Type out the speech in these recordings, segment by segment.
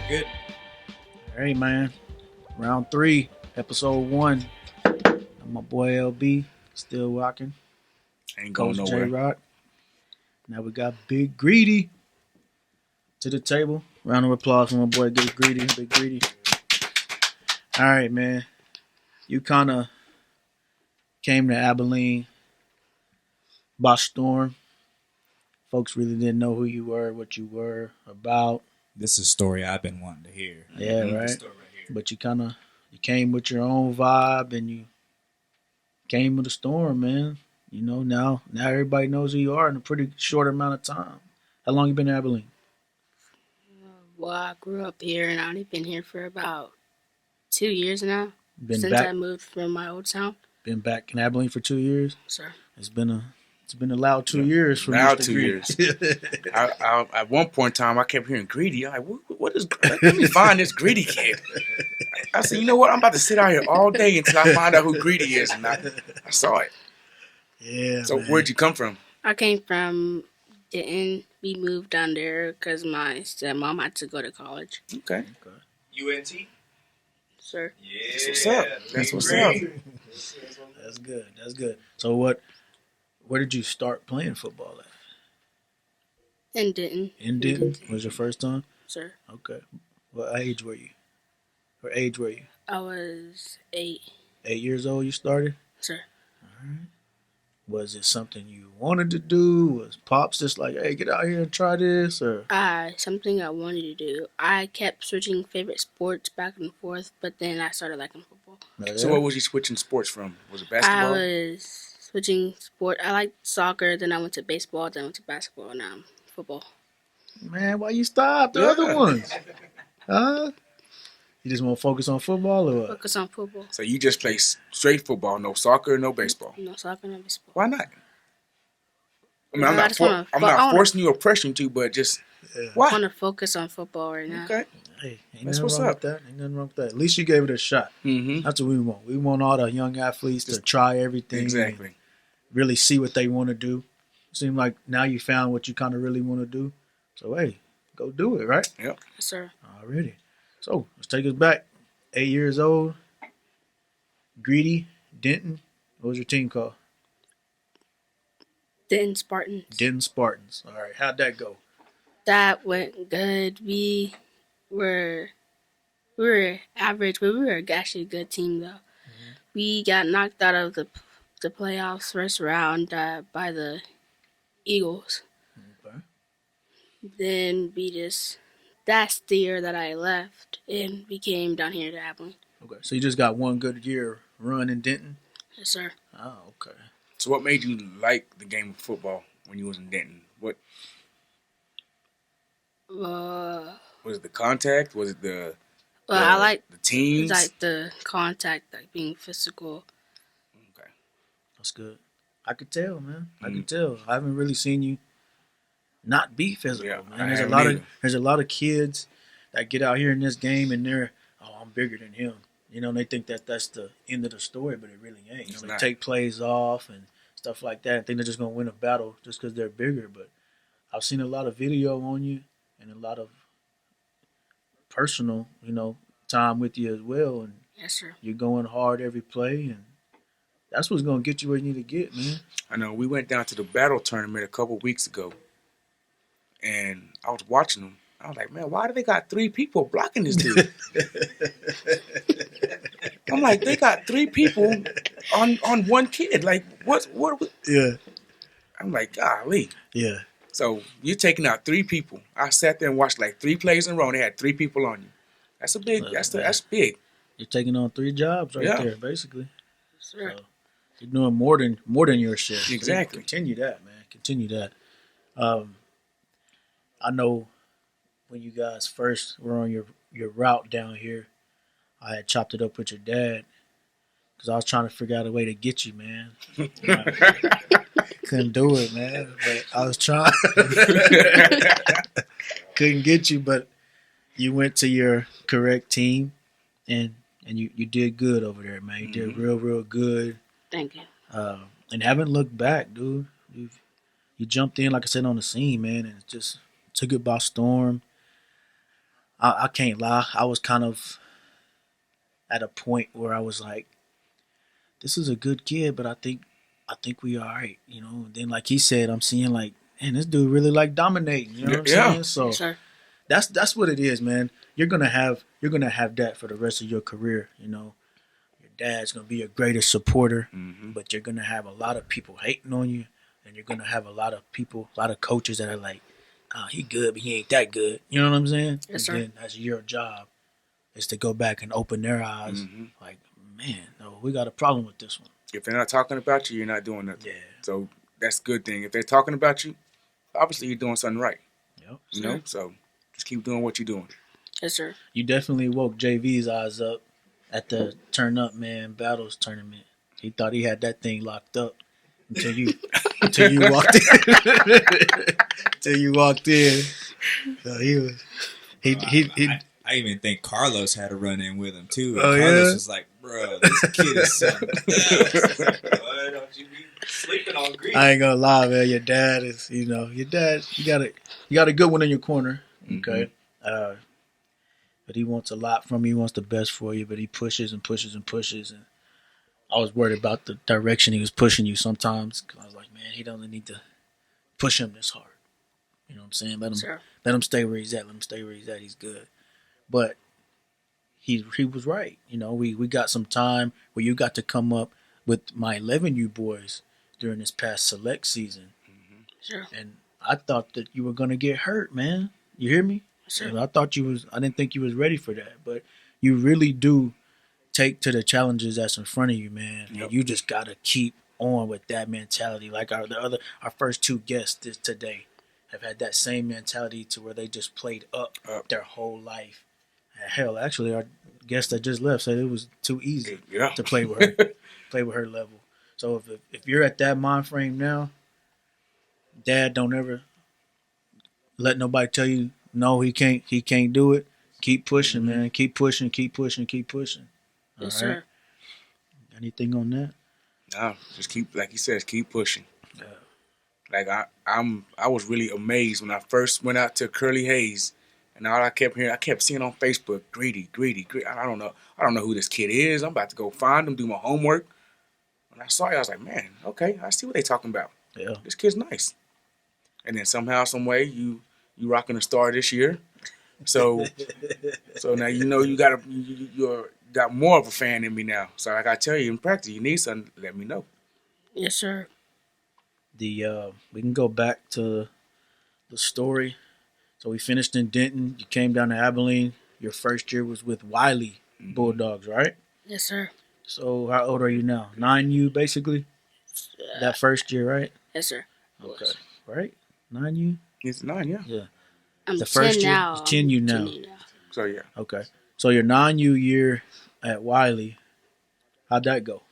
Good. All right, man. Round 3, episode 1. I'm my boy LB, still rocking. Ain't going Coach J nowhere. Rock. Now we got Big Greedy to the table. Round of applause for my boy Big Greedy. Big Greedy. All right, man. You kind of came to Abilene by storm. Folks really didn't know who you were, what you were about. This is a story I've been wanting to hear. Yeah, This right. story right here. But you came with your own vibe and you came with a storm, man. Now everybody knows who you are in a pretty short amount of time. How long you been in Abilene? Well, I grew up here and I've only been here for about 2 years now. Been Since back I moved from my old town. been back in Abilene for 2 years. Sir. It's been a loud 2 years for Now Mr. 2 years. Greedy. At one point in time, I kept hearing greedy. I'm like, what is? Let me find this greedy kid. I said, you know what? I'm about to sit out here all day until I find out who greedy is, and I saw it. Yeah. So man. where'd you come from? I came from Denton. We moved down there because my stepmom had to go to college. Okay, UNT? Sir. Yeah. That's what's up. That's what's up. That's good. That's good. So where did you start playing football at? In Denton. In Denton? Was your first time? Sir. Okay. What age were you? What age were you? I was 8. 8 years old you started? Sir. Was it something you wanted to do? Was Pops just like, hey, get out here and try this? Or Something I wanted to do. I kept switching favorite sports back and forth, but then I started liking football. So what was you switching sports from? Was it I basketball? was switching sport. I liked soccer, then I went to baseball, then I went to basketball, and now I'm football. Man, why you stop the other ones? Huh? You just want to focus on football or what? Focus on football. So you just play straight football, no soccer, no baseball. No soccer, no baseball. Why not? I mean, No, I'm I not. just wanna- I'm I not wanna- forcing you or pressuring you to, but just I why? want to focus on football right now. Okay. Hey, ain't That's nothing what's wrong up. with that. Ain't nothing wrong with that. At least you gave it a shot. Mm-hmm. That's what we want. We want all the young athletes to try everything. Exactly. And really see what they want to do. Seems like now you found what you kind of really want to do. So, hey, go do it, right? Yep. Yes, sir. Already. So, let's take us back. 8 years old. Greedy. Denton. What was your team called? Denton Spartans. Denton Spartans. All right. How'd that go? That went good. We were average, but we were actually a good team though. We got knocked out of the playoffs first round by the Eagles. Okay. Then that's the year that I left and we came down here to Abilene. Okay. So, you just got one good year run in Denton? Yes, sir. Oh, okay. So what made you like the game of football when you was in Denton? What Uh, was it? The contact? Was it the I like the teams? the contact, like being physical. Okay. That's good. I could tell, man. I could tell. I haven't really seen you not be physical, Yeah, man. I There's a haven't lot either. there's a lot of kids that get out here in this game and they're, oh, I'm bigger than him. You know, and they think that that's the end of the story, but it really ain't. It's They not. take plays off and stuff like that. I think they're just gonna win a battle just because they're bigger. But I've seen a lot of video on you and a lot of personal, time with you as well, and Yes, sir. you're going hard every play, and that's what's gonna get you where you need to get, man. I know we went down to the battle tournament a couple weeks ago, and I was watching them. I was like, man, why do they got 3 people blocking this dude? I'm like, they got 3 people on one kid. Like, what? Yeah, I'm like, golly. yeah. So you're taking out 3 people. I sat there and watched like 3 plays in a row. And they had 3 people on you. That's a big. That's big. You're taking on 3 jobs right Yeah. there, basically. Yes, sir. So you're doing more than your share. Exactly. Continue that, man. Continue that. I know when you guys first were on your route down here, I had chopped it up with your dad because I was trying to figure out a way to get you, man. Couldn't do it, man. But I was trying. Couldn't get you, but you went to your correct team, and you did good over there, man. You did real good. Thank you. And haven't looked back, dude. You jumped in, like I said, on the scene, man, and just took it by storm. I can't lie. I was kind of at a point where I was like, this is a good kid, but I think we all right, you know. And then like he said, I'm seeing like, man, this dude really like dominating. You know what I'm Yeah. saying? So Yes, sir. that's what it is, man. You're gonna have that for the rest of your career. You know, your dad's gonna be your greatest supporter, Mm-hmm. but you're gonna have a lot of people hating on you, and you're gonna have a lot of coaches that are like, oh, he good, but he ain't that good. You know what I'm saying? Yes, and sir. then that's your job is to go back and open their eyes. Mm-hmm. Like, man, no, we got a problem with this one. If they're not talking about you, you're not doing nothing. Yeah. So that's a good thing. If they're talking about you, obviously you're doing something right. Yep. You know? So just keep doing what you're doing. Yes, sir. You definitely woke JV's eyes up at the Turn Up Man Battles tournament. He thought he had that thing locked up until you walked in. Until you walked in. So he I even think Carlos had a run in with him too. And Oh, Carlos yeah? was like, "Bro, this kid is something else." Like, boy, don't you be sleeping on Greedy. I ain't gonna lie, man. Your dad is, you got a good one in your corner. Okay. But he wants a lot from you. He wants the best for you, but he pushes and pushes and pushes. And I was worried about the direction he was pushing you sometimes. 'Cause I was like, man, he doesn't need to push him this hard. You know what I'm saying? Let him stay where he's at. Let him stay where he's at. He's good. But he was right. You know, we got some time where you got to come up with my 11U boys during this past select season. Sure. And I thought that you were going to get hurt, man. You hear me? Sure. And I didn't think you was ready for that. But you really do take to the challenges that's in front of you, man. Yep. And you just got to keep on with that mentality. Like our first two guests today have had that same mentality to where they just played up their whole life. And hell, actually, our guest that just left said it was too easy to play with her, play with her level. So if you're at that mind frame now, Dad, don't ever let nobody tell you no, he can't do it. Keep pushing, man. Keep pushing. All Yes, right? sir. Anything on that? No, just keep, like he says, keep pushing. Yeah. Like I was really amazed when I first went out to Curly Hayes, and all I kept seeing on Facebook, greedy. I don't know who this kid is. I'm about to go find him, do my homework. When I saw it, I was like, man, okay, I see what they talking about. Yeah. This kid's nice. And then somehow, some way, you rocking a star this year. So now you know you got more of a fan in me now. So like I tell you in practice, you need something, let me know. Yes, sir. We can go back to the story. So we finished in Denton. You came down to Abilene. Your first year was with Wiley Bulldogs, right? Yes, sir. So how old are you now? 9U basically. That first year, right? Yes, sir. Okay. Right? 9U. It's 9, yeah. Yeah. I'm The 10 first year, now. it's 10U I'm now. 10 now. So yeah. Okay. So your 9U year at Wiley, how'd that go?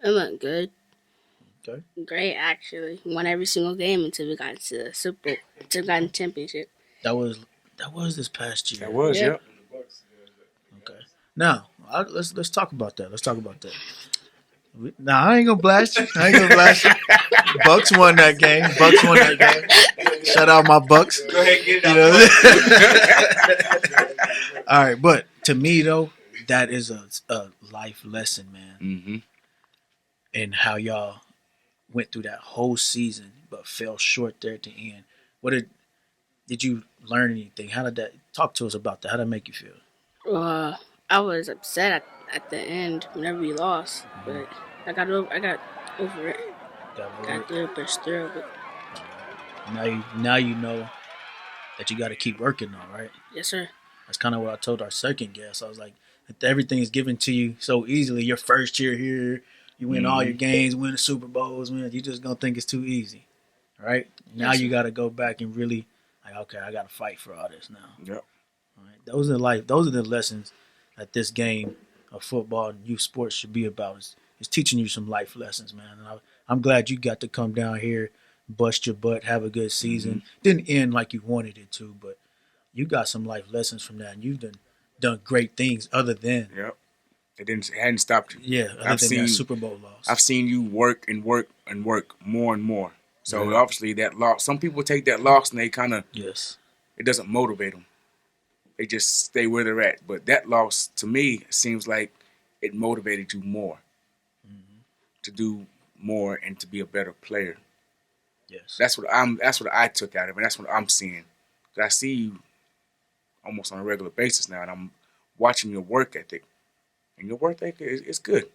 It went good. Okay. Great, actually. Won every single game until we got to the championship. That was this past year. That was, Yeah. yeah. Okay. Now let's talk about that. I ain't gonna blast you. Bucks won that game. Shout out my Bucks. Go ahead, get it You know? All right, but to me though, that is a life lesson, man, Mm-hmm. and how y'all went through that whole season but fell short there at the end. Did you learn anything? How did that talk to us about that? How did that make you feel? I was upset at the end whenever we lost, but I got over it. Got through it, pushed through it. Now you know that you got to keep working on, right? Yes, sir. That's kind of what I told our second guest. I was like, everything is given to you so easily. Your first year here, you win all your games, win the Super Bowls, man. You just gonna think it's too easy, right? Now you got to go back and really, like, okay, I got to fight for all this now. Yep. All right? Those are the lessons that this game of football and youth sports should be about. It's teaching you some life lessons, man. And I'm glad you got to come down here, bust your butt, have a good season. Didn't end like you wanted it to, but you got some life lessons from that, and you've done great things other than It hadn't stopped you. other than that Super Bowl loss. I've seen you work and work and work more and more. So obviously that loss, some people take that loss and they kind of, Yes. it doesn't motivate them. they just stay where they're at. But that loss, to me, seems like it motivated you more to do more and to be a better player. Yes. That's what I took out of it. That's what I'm seeing. 'Cause I see you almost on a regular basis now, and I'm watching your work ethic, and your work ethic is good.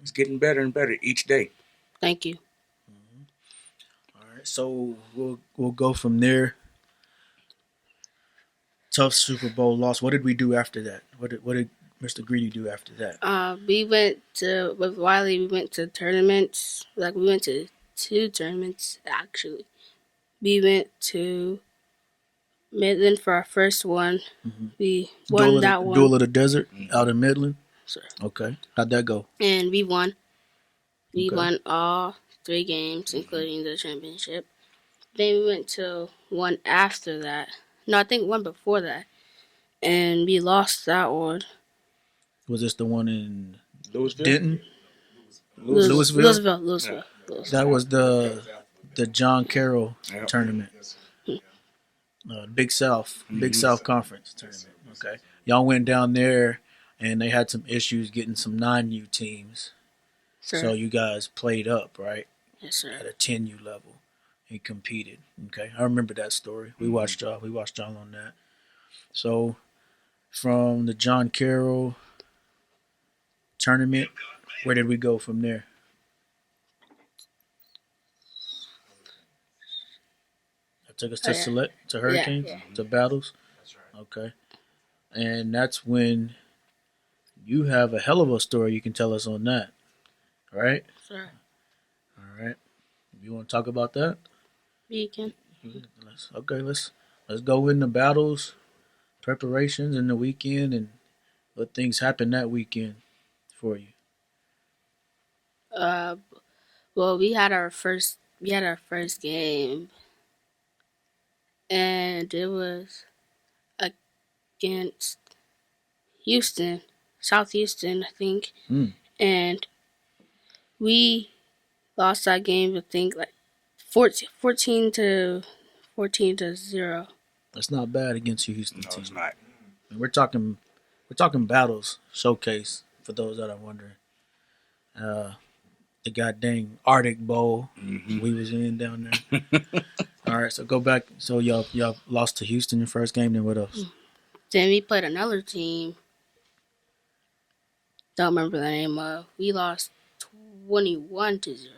It's getting better and better each day. Thank you. All right. So we'll go from there. Tough Super Bowl loss. What did we do after that? What did Mr. Greedy do after that? We went to with Wiley. We went to tournaments. Like we went to 2 tournaments actually. We went to Midland for our first one. Mhm. We won that one. Duel of the Desert out in Midland. Sure. Okay. How'd that go? And we won. We Okay. won all 3 games, including the championship. Then we went to one after that. No, I think one before that. And we lost that one. Was this the one in Louisville? Denton? Louisville. Yeah. That was the John Carroll Yep. tournament. Big South Conference tournament. Okay. Y'all went down there and they had some issues getting some non-U teams. Sure. So you guys played up, right? Yes, sir. At a 10U level and competed. Okay. I remember that story. We watched y'all on that. So from the John Carroll tournament, where did we go from there? That took us to Hurricanes, to Battles. Okay. And that's when you have a hell of a story you can tell us on that. Right? Sure. All right. You want to talk about that? We can. Let's go into Battles, preparations in the weekend, and what things happened that weekend for you. Well, we had our first game, and it was against Houston, South Houston, I think. And we lost that game, I think, like 14 to 0. That's not bad against your Houston No, team. it's not. And we're talking Battles showcase for those that are wondering. The goddamn Arctic Bowl we was in down there. All right, so go back. So y'all lost to Houston your first game. Then what else? Then we played another team. Don't remember the name of. We lost 21 to 0.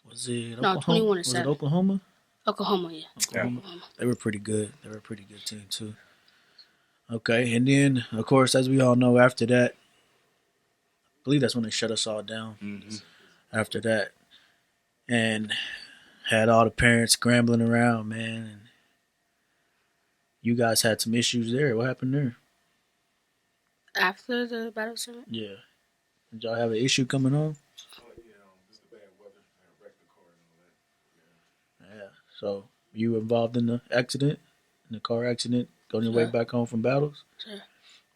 Was it No, Oklahoma? 21 to Was 7. it Oklahoma? Oklahoma, yeah. Oklahoma. They were pretty good. They were a pretty good team too. Okay, and then of course, as we all know, after that, I believe that's when they shut us all down. After that, and had all the parents scrambling around, man. And you guys had some issues there. What happened there? After the battle summit? Yeah. Did y'all have an issue coming on? Yeah. So you involved in the accident, in the car accident, going your way back home from Battles? Sure.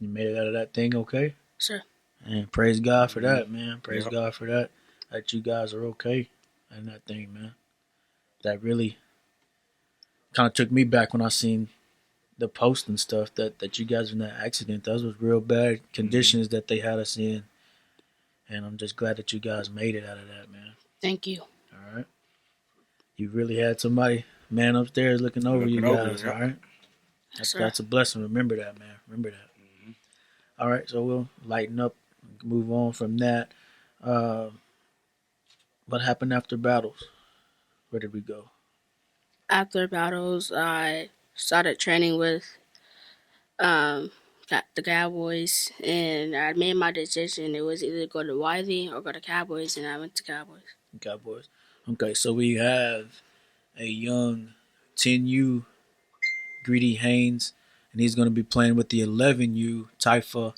You made it out of that thing okay? Sure. And praise God for that, man. Praise God for that. That you guys are okay in that thing, man. That really kind of took me back when I seen the post and stuff that you guys in that accident. Those was real bad conditions that they had us in. And I'm just glad that you guys made it out of that, man. Thank you. All right. You really had somebody, man, upstairs looking over you guys, all right? That's a blessing. Remember that, man. Remember that. All right, so we'll lighten up, move on from that. What happened after Battles? Where did we go? After Battles, I started training with the Cowboys, and I made my decision. It was either go to Wiley or go to Cowboys, and I went to Cowboys. Okay, so we have a young 10U Greedy Haynes, and he's going to be playing with the 11U Taifa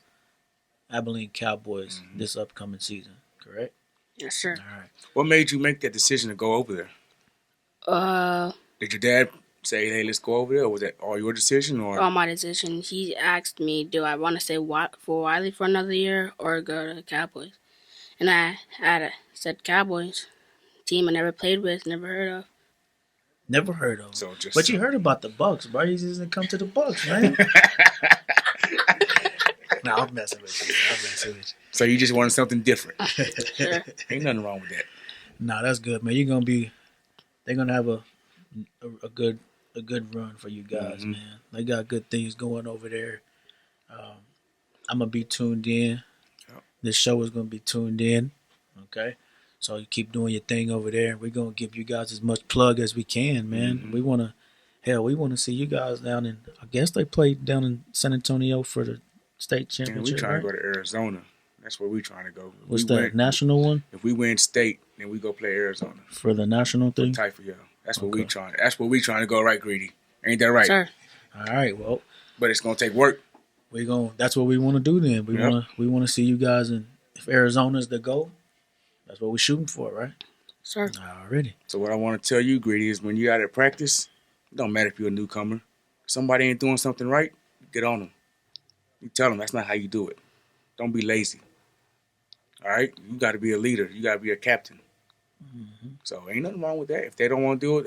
Abilene Cowboys this upcoming season, correct? Yes, sir. All right. What made you make that decision to go over there? Did your dad say, "Hey, let's go over there"? Or was that all your decision? Or On my decision, he asked me, do I want to stay for Wiley for another year or go to the Cowboys? And I said Cowboys, team I never played with, never heard of. Never heard of him. So just But you heard about the Bucks, bro. He doesn't come to the Bucks, man. Nah, I'm messing with you. So you just wanted something different. Sure. Ain't nothing wrong with that. Nah, that's good, man. They're gonna have a good run for you guys, Mhm. man. They got good things going over there. I'm gonna be tuned in. Yep. This show is gonna be tuned in. Okay, so you keep doing your thing over there. We're gonna give you guys as much plug as we can, man. Mhm. We wanna see you guys down in. I guess they played down in San Antonio for the state And championship. we trying right? to go to Arizona. That's where we trying to go. If What's we that national one If we win state, then we go play Arizona. for the national For thing? Typhoid, yeah. That's what Okay. we trying. That's where we trying to go, right, Greedy? Ain't that right? Sir. All right, well. But it's gonna take work. That's what we want to do then. Yep. We want to see you guys, and if Arizona's the goal, that's what we're shooting for, right? Sir. Already. So what I want to tell you, Greedy, is when you out at practice, it don't matter if you're a newcomer. If somebody ain't doing something right, get on them. You tell them that's not how you do it. Don't be lazy. All right? You got to be a leader. You got to be a captain. Mm-hmm. So ain't nothing wrong with that. If they don't want to do it,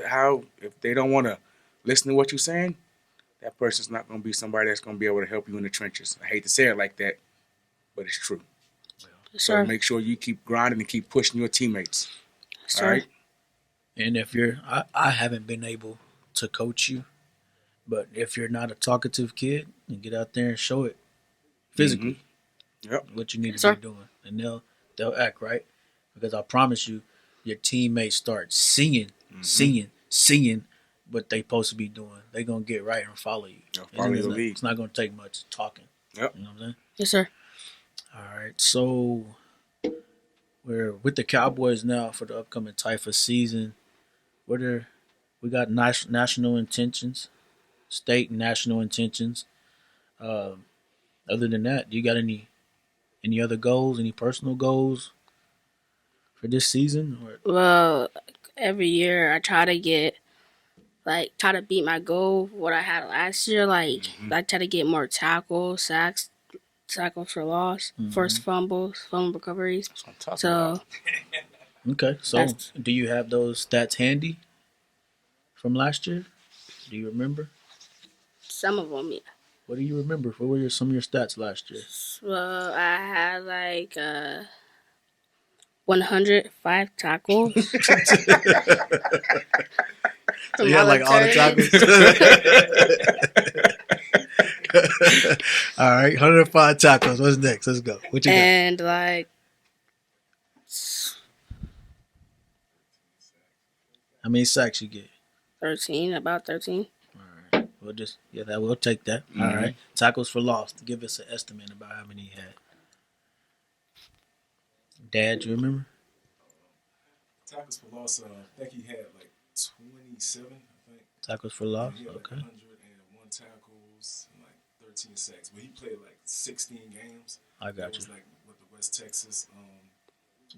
if they don't want to listen to what you're saying, that person's not going to be somebody that's going to be able to help you in the trenches. I hate to say it like that, but it's true. So Sir. make sure you keep grinding and keep pushing your teammates. Sir. All right? And if I haven't been able to coach you, but if you're not a talkative kid, then get out there and show it physically Yep. what you need to Sir. be doing, and they'll act right, because I promise you, your teammates start seeing what they supposed to be doing. They're gonna get right and follow you. They'll follow your lead. It's not gonna take much talking. Yep. You know what I'm saying? Yes, sir. All right, so we're with the Cowboys now for the upcoming Typhus season. We got national intentions, state and national intentions. Other than that, do you got any other goals? Any personal goals for this season? Or Well, every year I try to beat my goal, what I had last year. I try to get more tackles, sacks, tackles for loss, forced fumbles, fumble recoveries. That's what I'm talking So, about. okay, so That's- do you have those stats handy from last year? Do you remember? some of them, yeah. What do you remember? What were some of your stats last year? Well, I had 105 tackles. So you had like all the tackles. All right, 105 tackles. What's next? Let's go. What you got? And How many sacks you get? 13, about 13. All right, we'll take that. All Mhm. right, tackles for loss. Give us an estimate about how many you had. Dad, you remember? Tackles for loss, I think he had like 27, I think. Tackles for loss. He had like Okay. 101 tackles and like 13 sacks. But he played like 16 games. I That got was you. like with the West Texas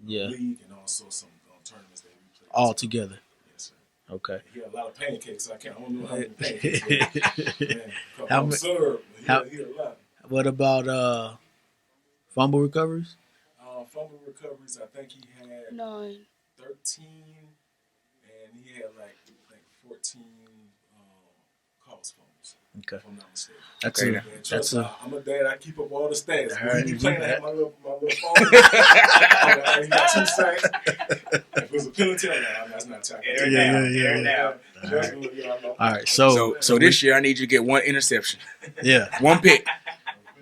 Yeah, league and also some tournaments that we played. all together. Yes, sir. Okay. He had a lot of pancakes. I don't know how many pancakes. But, man, How I'm ma- served. He how- had a lot. What about fumble recoveries? Fumble recoveries, I think he had 9. 13, and he had like 14 calls fumbles. Okay. If I'm not mistaken. That's Okay, a Man, that's trust me, I'm a dad. I keep up all the stats. All When right, he you be playing, do I have that. my little phone. He got 2 sacks. If it was a penalty, that's not tackling. Yeah. Trust me, yeah, I'm all right. So So this year I need you to get one interception, yeah, one pick.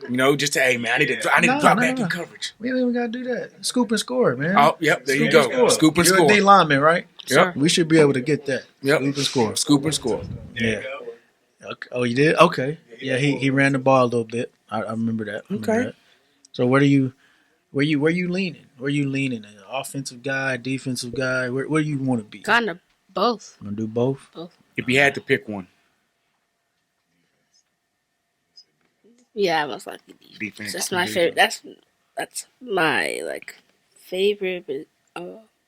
You know, just to hey man, I need to drop back No. in coverage. we don't even gotta do that. Scoop and score, man. Oh, yep, there you Scoop and go. score. Scoop and You're score. a D lineman, right? Yep. We should be able to get that. Yep. Scoop and score. Scoop and score. Yeah. Okay. Oh, you did? Okay. Yeah, he ran the ball a little bit. I remember that. Okay. So where you leaning? Where you leaning? An offensive guy, defensive guy? Where you want to be? Kind of both. Gonna do both? If you had to pick one, Yeah, most likely defense. defense. That's my favorite. That's my favorite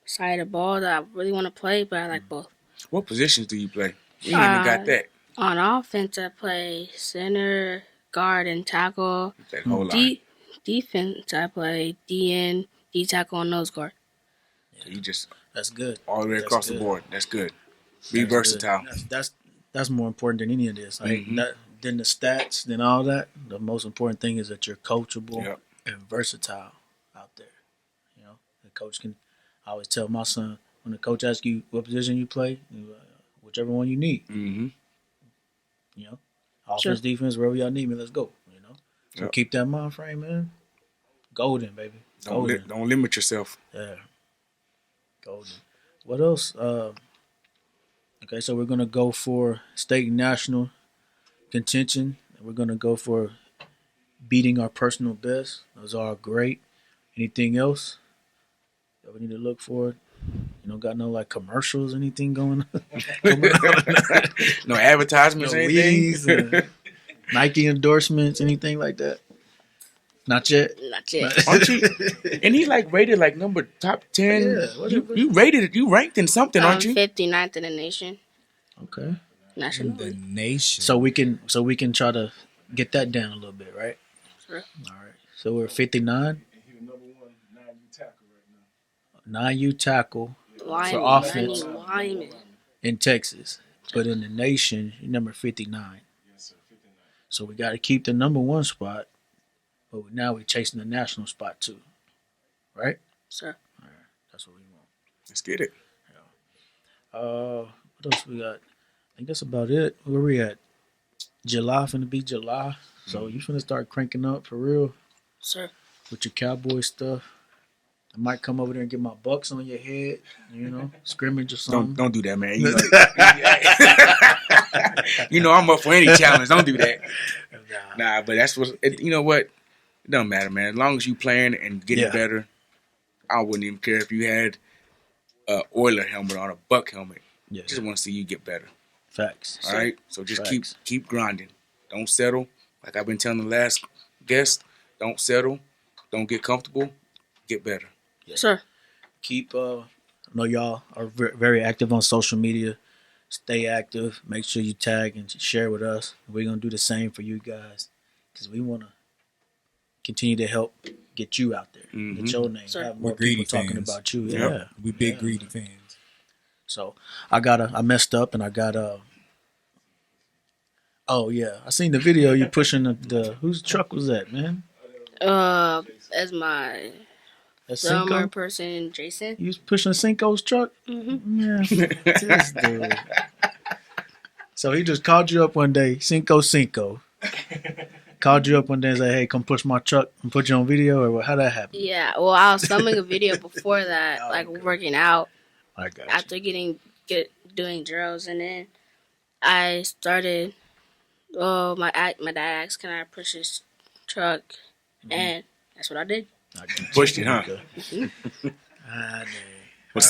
side of ball that I really want to play, but I like both. What positions do you play? We ain't even got that. On offense, I play center, guard, and tackle. That whole line. Defense, I play DN, D tackle, and nose guard. So you just That's good. all the way That's across the good. board. That's good. Be That's versatile. good. That's more important than any of this. Like Mhm. that, than the stats, than all that. The most important thing is that you're coachable Yep. and versatile out there. You know, the coach can. I always tell my son when the coach asks you what position you play, whichever one you need. Mm-hmm. You know, offense, Sure. defense, wherever y'all need me, let's go. You know, so Yep. keep that mind frame, man. Golden, baby. Golden. Don't limit yourself. Yeah. Golden. What else? Okay, so we're gonna go for state and national contention. We're gonna go for beating our personal best. Those are great. Anything else that we need to look for? You know, got no like commercials, anything going on? No advertisements No or anything. Wees, Nike endorsements, anything like that? Not yet. Not yet. Aren't you? And he like rated like number top 10. Yeah, what you, is- you rated it. You ranked in something, aren't you? 59th in the nation. Okay. In the Nationally. nation. So we can try to get that down a little bit, right? Sure. All right. So we're 59. He the number one 9U tackle right now. 9U tackle Lineman, offense. lineman. in Texas, but in the nation, you're number 59. Yes, sir. 59. So we got to keep the number one spot, but now we're chasing the national spot too, right? Sir. That's what we want. Let's get it. What else we got? I think that's about it. Where we at? July finna be July, so you finna start cranking up for real Sir. with your cowboy stuff. I might come over there and get my bucks on your head, you know, scrimmage or something. Don't do that, man. You know I'm up for any challenge. Don't do that. Nah, but that's what. You know what? It doesn't matter, man. As long as you playing and getting Yeah. better, I wouldn't even care if you had a Oiler helmet on a Buck helmet. Yeah, Just want to see you get better. facts. All right. So just Facts. keep grinding. Don't settle. Like I've been telling the last guest, don't settle. Don't get comfortable. Get better. Sir. Keep. I know y'all are very active on social media. Stay active. Make sure you tag and share with us. We're gonna do the same for you guys because we want to continue to help get you out there. Mhm. Get your name. Sir. Have more We're greedy people talking fans. about you. Yep. Yeah. We big Yeah. greedy fans. So I messed up and I got Oh yeah, I seen the video you pushing the whose truck was that, man? As my That summer Cinco? person, Jason. You was pushing Cinco's truck? Mm-hmm. Yeah, fuck this dude. So he just called you up one day, Cinco. Called you up one day and said, "Hey, come push my truck and put you on video," or what? How that happen? Yeah, well, I was filming a video before that, like working out I got you. after doing drills, and then I started. Well, my dad asked, "Can I push his truck?" And that's what I did. I got you. Pushed it, huh? Okay. Ah, dang. Was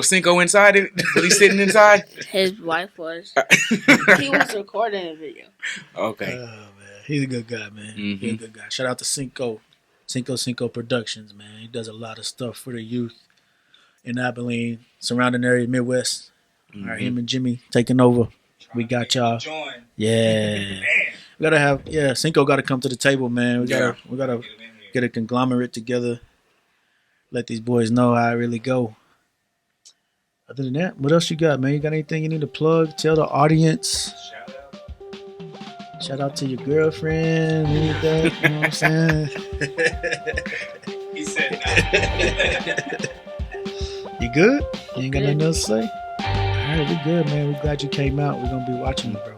Cinco inside it? Was he sitting inside? His wife was. He was recording the video. Okay. Oh man, he's a good guy, man. He's a Mhm. good guy. Shout out to Cinco Productions, man. He does a lot of stuff for the youth in Abilene, surrounding area, Midwest. All right, him and Jimmy taking over. We got y'all. Join. Yeah, Man. we gotta have. Yeah, Cinco got to come to the table, man. We gotta Get him in here. get a conglomerate together. Let these boys know how I really go. Other than that, what else you got, man? You got anything you need to plug? Tell the audience. Shout out to your girlfriend. We need that. You know what I'm saying? He said no. You good? You ain't got nothing else to say? All right, we good, man. We're glad you came out. We're going to be watching you, bro.